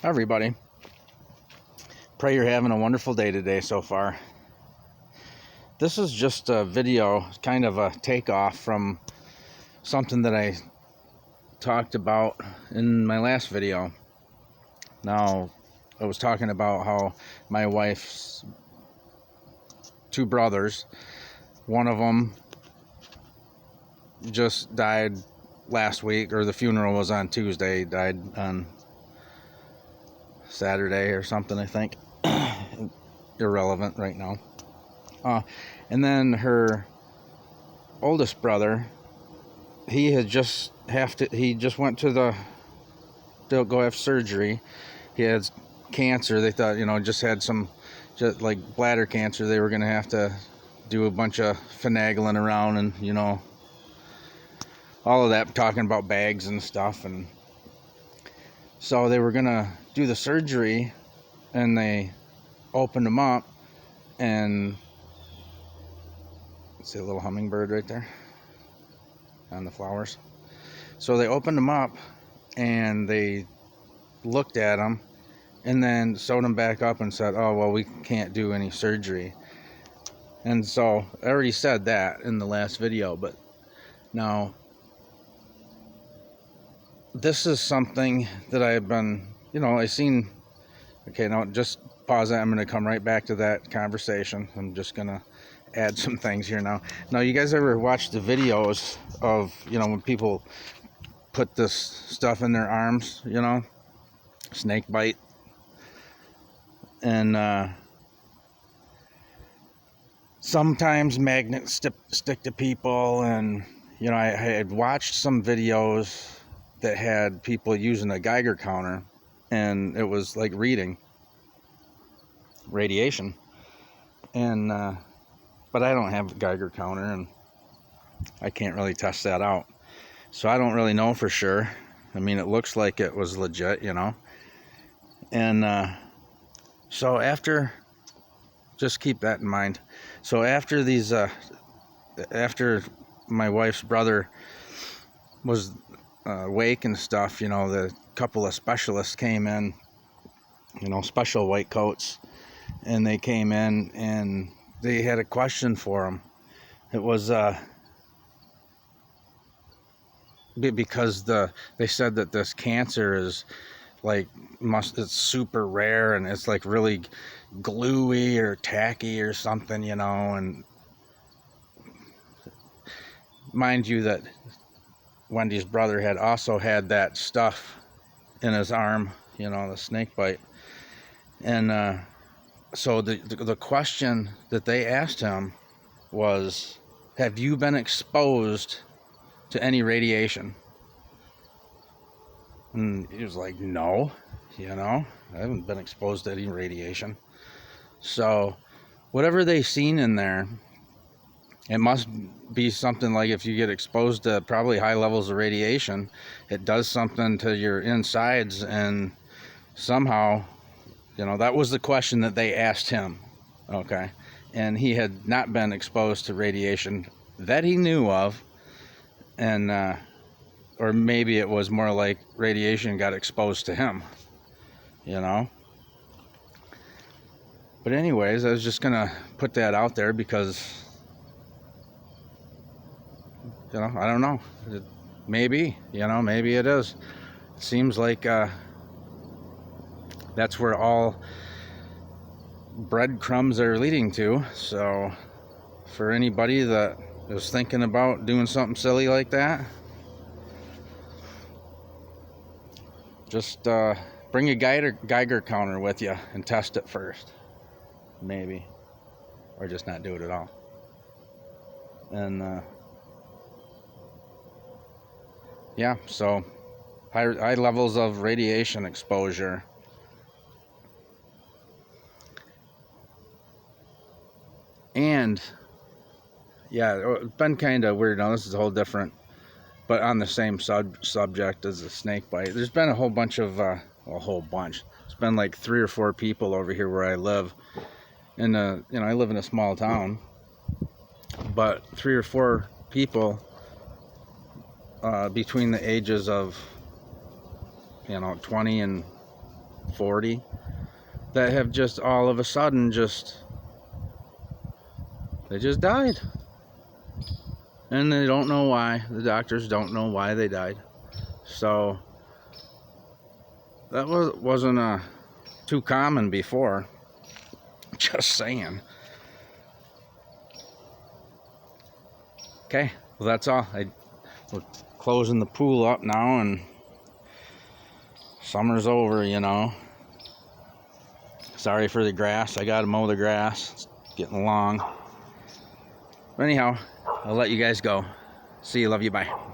Everybody, pray you're having a wonderful day today so far. This is just a video, kind of a takeoff from something that I talked about in my last video. Now, I was talking about how my wife's two brothers, one of them just died last week, or the funeral was on Tuesday. He died on Saturday or something, I think. Irrelevant right now. And then her oldest brother, he just went to they'll go have surgery. He had cancer. They thought, just had just like bladder cancer. They were going to have to do a bunch of finagling around and, all of that, talking about bags and stuff. And so they were going to do the surgery, and they opened him up, and see a little hummingbird right there on the flowers. So they opened him up, and they looked at him, and then sewed him back up and said, oh, well, we can't do any surgery. And so I already said that in the last video, but now this is something that I've been, I seen. Okay, now just pause that. I'm going to come right back to that conversation. I'm just going to add some things here now. Now, you guys ever watch the videos of, when people put this stuff in their arms, snake bite? And sometimes magnets stick to people. And, I had watched some videos that had people using a Geiger counter, and it was like reading radiation. And but I don't have a Geiger counter, and I can't really test that out, so I don't really know for sure. I mean, it looks like it was legit, and so after, just keep that in mind. So after these after my wife's brother was awake and stuff, the couple of specialists came in, special white coats, and they came in and they had a question for him. It was because they said that this cancer is it's super rare, and it's like really gluey or tacky or something, and mind you that Wendy's brother had also had that stuff in his arm, the snake bite. And so the question that they asked him was, have you been exposed to any radiation? And he was like, no, I haven't been exposed to any radiation. So whatever they seen in there, it must be something like, if you get exposed to probably high levels of radiation, it does something to your insides, and somehow, that was the question that they asked him. Okay. And he had not been exposed to radiation that he knew of, and or maybe it was more like radiation got exposed to him, But anyways, I was just gonna put that out there because, I don't know. Maybe it is. It seems like that's where all breadcrumbs are leading to. So for anybody that is thinking about doing something silly like that, just bring a Geiger counter with you and test it first, maybe, or just not do it at all. And yeah, so high levels of radiation exposure. And yeah, it's been kind of weird. Now, this is a whole different, but on the same subject as the snake bite. There's been a whole bunch of, It's been like 3 or 4 people over here where I live. And, I live in a small town, but 3 or 4 people between the ages of, 20 and 40 that have just all of a sudden they just died. And they don't know why. The doctors don't know why they died. So that wasn't too common before. Just saying. Okay, well that's all. We're closing the pool up now, and summer's over, you know. Sorry for the grass. I gotta mow the grass. It's getting long. But anyhow, I'll let you guys go. See you. Love you. Bye.